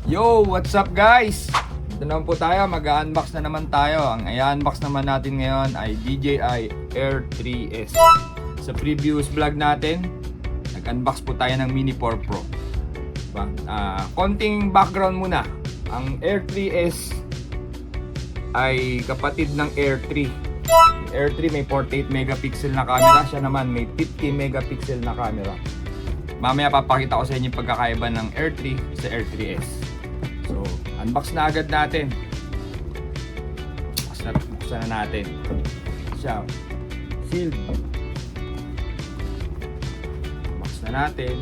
Yo, what's up guys? Ito naman po tayo, mag-unbox na naman tayo. Ang i-unbox naman natin ngayon ay DJI Air 3S. Sa previous vlog natin, nag-unbox po tayo ng Mini 4 Pro. Diba? Konting background muna. Ang Air 3S ay kapatid ng Air 3. Air 3 may 48 megapixel na camera, siya naman may 50 megapixel na camera. Mamaya papakita ko sa inyo yung pagkakaiba ng Air 3 sa Air 3S. So, unbox na agad natin. Buksan na natin. Siya, sealed. Unbox na natin.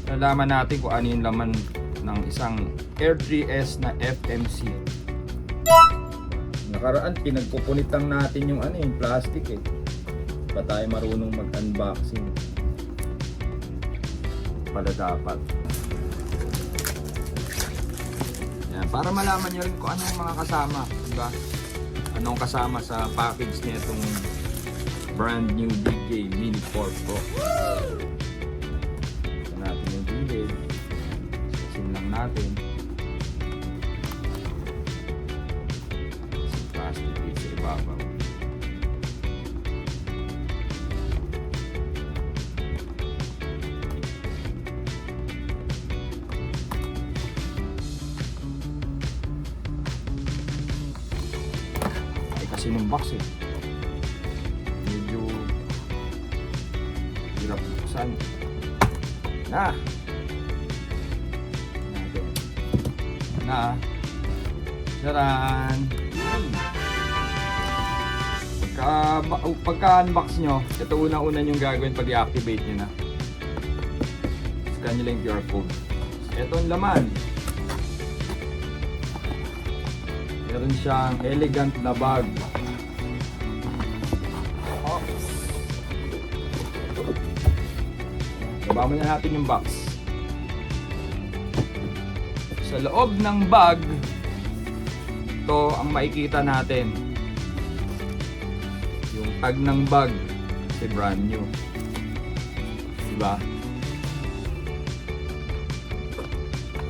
Nalaman natin kung ano yung laman ng isang Air 3S na FMC. Nakaraan, pinagpupunitang natin yung yung plastic eh. Pa tayo marunong mag-unboxing. Pala dapat. Yan, para malaman nyo rin kung ano yung mga kasama. Diba? Anong kasama sa package na itong brand new DJI Mini 4 Pro. Ito natin yung gilid. Sim lang natin. Plastic dito sa ibabaw. Ay kasi nung box eh. Medyo hirap buksan. Na! Charan! Pagka-unbox nyo, ito unang-una yung gagawin pag i-activate nyo na. Scan nyo lang yung QR code. Ito ang laman. Meron siyang elegant na bag. Baba mo na natin yung box. Sa loob ng bag, ito ang makikita natin. Yung tag ng bag kasi brand new. Diba?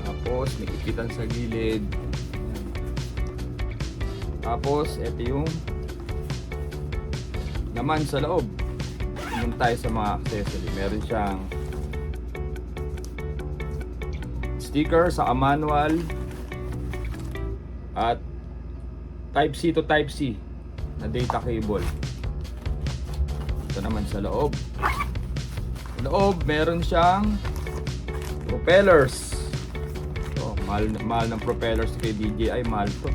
Tapos may ipitan sa gilid. Tapos ito yung laman sa loob. Tingnan tayo sa mga accessory. Meron siyang sticker sa manual at Type-C to Type-C na data cable. Ito naman sa loob. Sa loob, meron siyang propellers. So, mahal ng propellers kay DJI. Mahal to.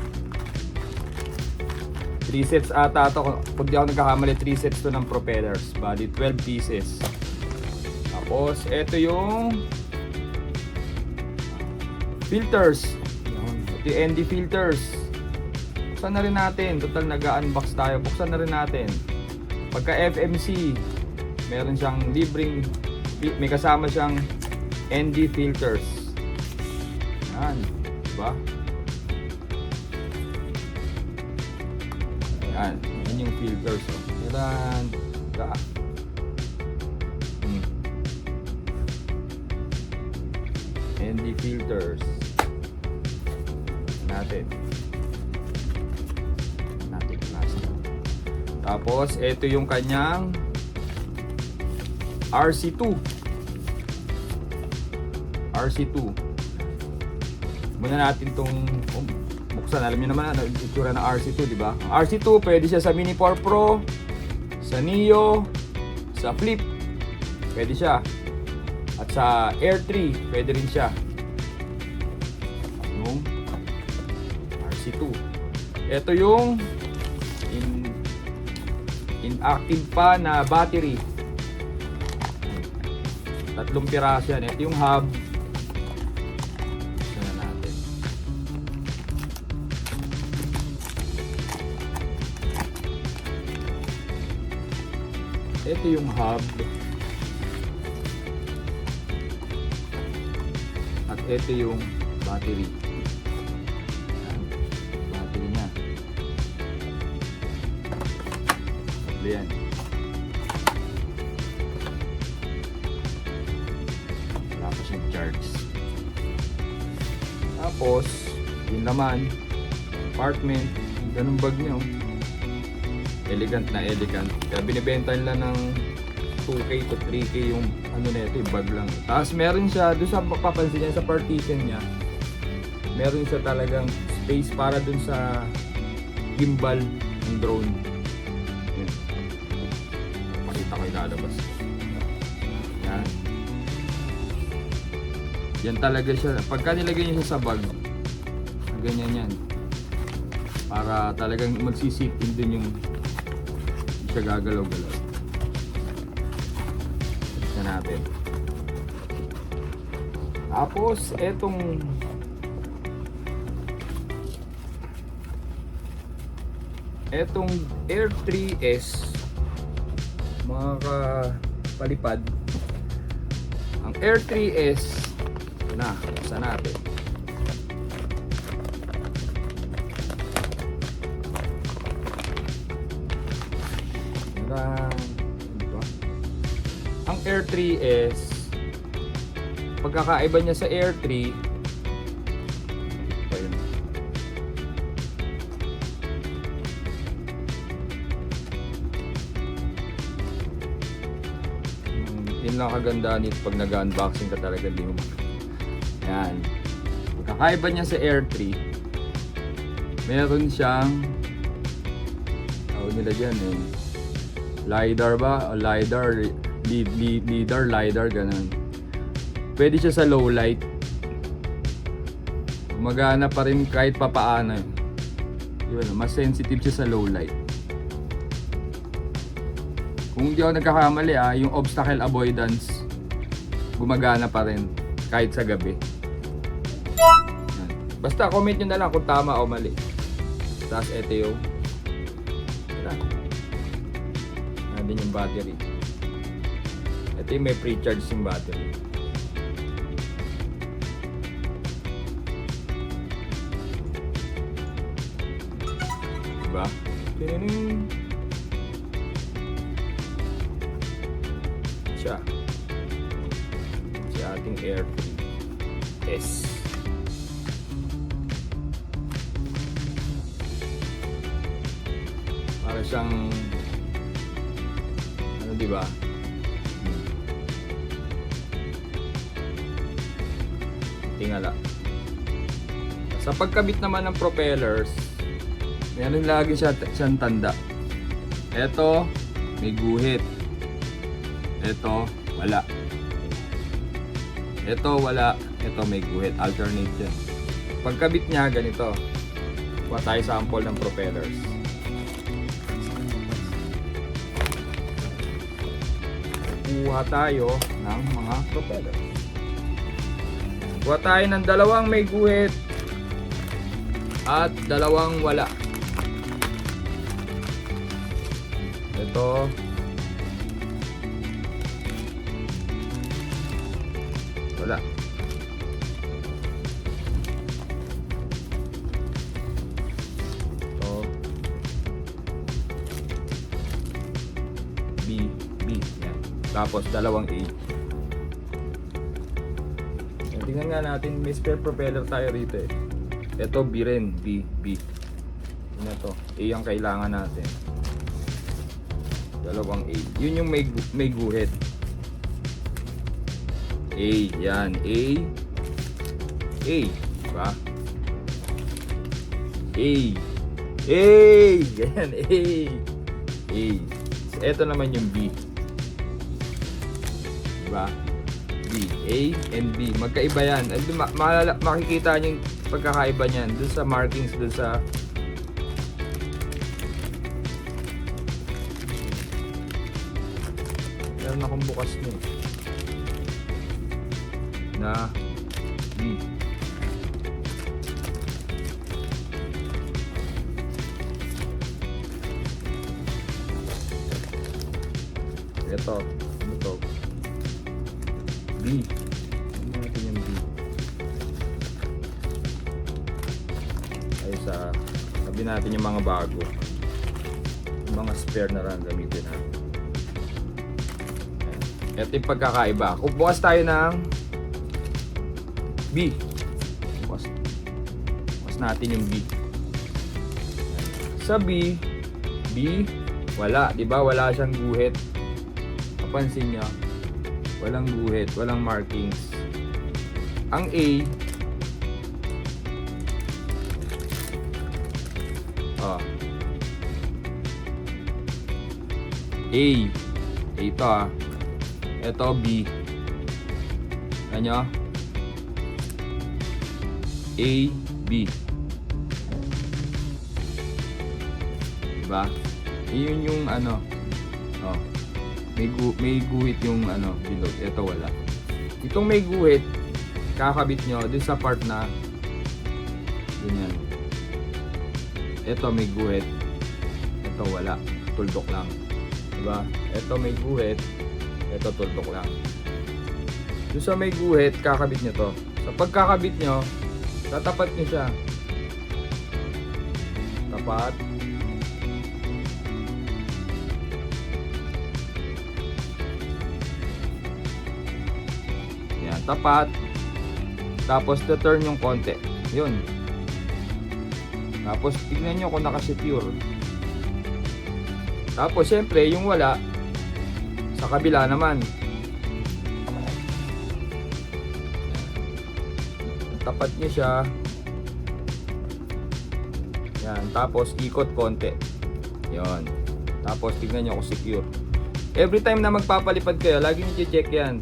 3 sets ata to. Kung di ako nagkakamali, 3 sets to ng propellers. Bali, 12 pieces. Tapos, ito yung filters. Ito yung ND filters. Buksan na rin natin. Total nag-unbox tayo. Buksan na rin natin. Pagka FMC, meron siyang libreng, may kasama siyang ND filters. Yan. Diba? Yan. Yan yung filters. Yan. Diba? ND filters. Natin. Tapos, ito yung kanyang RC2. RC2. Muna natin itong buksan. Alam niyo naman ano yung itsura ng RC2, di ba? Ang RC2, pwede siya sa Mini 4 Pro, sa Neo, sa Flip. Pwede siya. At sa Air 3, pwede rin siya. Yung RC2. Ito yung inactive pa na battery. 3 piraso yan. Ito yung hub. Ito na natin. Ito yung hub. At ito yung battery. Ayan, battery niya. Ayan. Wala pa siyang charge. Tapos, yun naman, apartment, ganun bag niyo. Elegant na elegant. Kaya binibenta nila ng 2K to 3K yung ano na ito, yung bag lang. Tapos meron siya, doon sa papansin niya, sa partition niya, meron siya talagang space para doon sa gimbal ng drone. Yan. Pakita ko ilalabas. Yan. Yan talaga siya. Pagka nilagay niyo siya sa bag, ganyan yan. Para talagang magsisipin din yung siya gagalaw-galaw. Tignan natin. Tapos, etong Air 3S, mga kapalipad, ang Air 3S, ito na, buksan natin. Ang Air 3S, pagkakaiba niya sa Air 3, ayun. Yun lang kagandahan nito pag nag-unboxing ka talaga, di mo. Yan. Pagkakaiba niya sa Air 3, meron siyang tawag nila dyan LiDAR ba? O LiDAR, LiDAR, ganun. Pwede siya sa low light. Gumagana pa rin kahit papaano. Yun, mas sensitive siya sa low light. Kung hindi ako nagkakamali yung obstacle avoidance, gumagana pa rin kahit sa gabi. Yan. Basta comment nyo na lang kung tama o mali. Tapos ito yung din yung battery. Ito yung may pre-charge yung battery. Diba? Tinining. Siya. Si ating Air 3S. Para siyang diba? Tingala. Sa pagkabit naman ng propellers, meron lagi siyang tanda. Ito, may guhit. Ito, wala. Ito, wala. Ito, may guhit. Alternate yan. Pagkabit niya, ganito. Kuha tayo sample ng propellers. Kuha tayo ng mga propeller. Kuha tayo ng dalawang may guhit at dalawang wala. Ito. Wala. Ito. B. Yan. Tapos dalawang A. Tingnan nga natin, may spare propeller tayo rito eh. Ito B rin, B. Yun to. A ang kailangan natin. Dalawang A. Yun yung may guhit. A, yan. A. Diba? A. Ganyan, A. So, ito naman yung B. Diba? B, A and B. Magkaiba yan. Makikita nyo yung pagkakaiba niyan doon sa markings, doon sa meron akong bukas nyo na B. Ito, ano to? B. Ano natin yung B? Ay sa sabi natin yung mga bago. Yung mga spare na lang gamitin ha. Ito yung pagkakaiba. Kung bukas tayo ng B. Bukas natin yung B. Sa B, wala. Diba? Wala siyang guhit. Papansin nyo. Walang guhit. Walang markings. Ang A, ito ito B. Ano? A, B. Diba? Yun yung ano. May guhit yung ano, bilog. Ito wala. Itong may guhit, kakabit nyo dun sa part na ganyan. Ito may guhit. Ito wala. Tuldok lang. Diba? Ito may guhit. Ito tuldok lang. Doon sa may guhit, kakabit nyo to. Sa pagkakabit nyo, tatapat nyo siya. Tapat. Yan, tapat. Tapos turn yung konti. Yun. Tapos tignan nyo kung nakasecure. Tapos syempre yung wala sa kabila naman. Tapat niyo siya. Yan, tapos ikot konti. Yon. Tapos tignan niyo kung secure. Every time na magpapalipad kayo, lagi niyo i-check yan.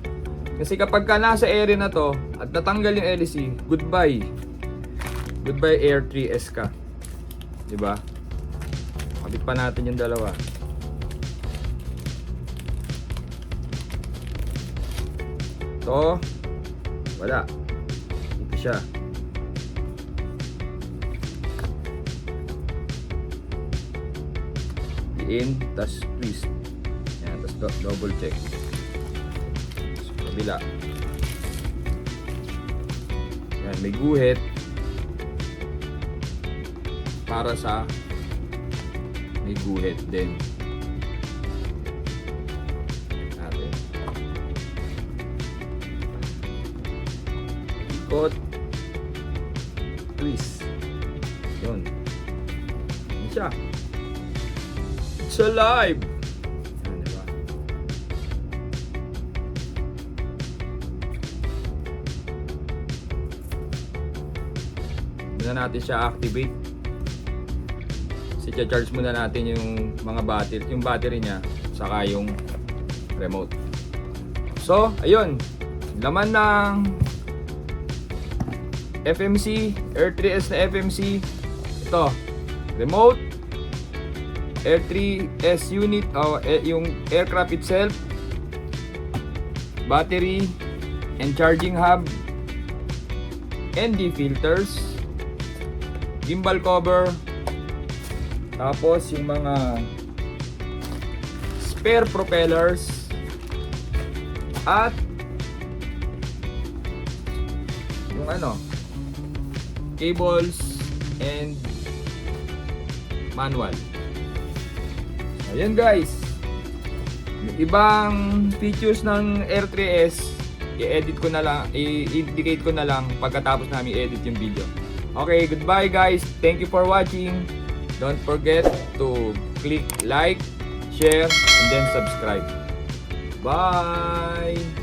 Kasi kapag ka nasa area na to at natanggal yung LEC, goodbye. Goodbye Air 3S ka. 'Di ba? Kabit pa natin yung dalawa. To, wala. Ito siya. In, tas twist. Yan, tas double check. Sa kabila. Yan, may guhit. Para sa may guhit din. Ikot, twist. Yun. Yan siya. It's alive! Yan, diba? Muna natin siya activate. Kasi charge muna natin yung mga battery, yung battery niya, saka yung remote. So, ayun. Laman ng FMC, Air 3S na FMC. Ito, remote, Air 3S unit, yung aircraft itself, battery, and charging hub, ND filters, gimbal cover, tapos yung mga spare propellers, at yung ano, cables and manual. Ayan guys, yung ibang features ng Air 3S i-edit ko na lang, i-indicate ko na lang pagkatapos namin i-edit yung video. Okay, goodbye guys, thank you for watching. Don't forget to click like, share, and then subscribe. Bye!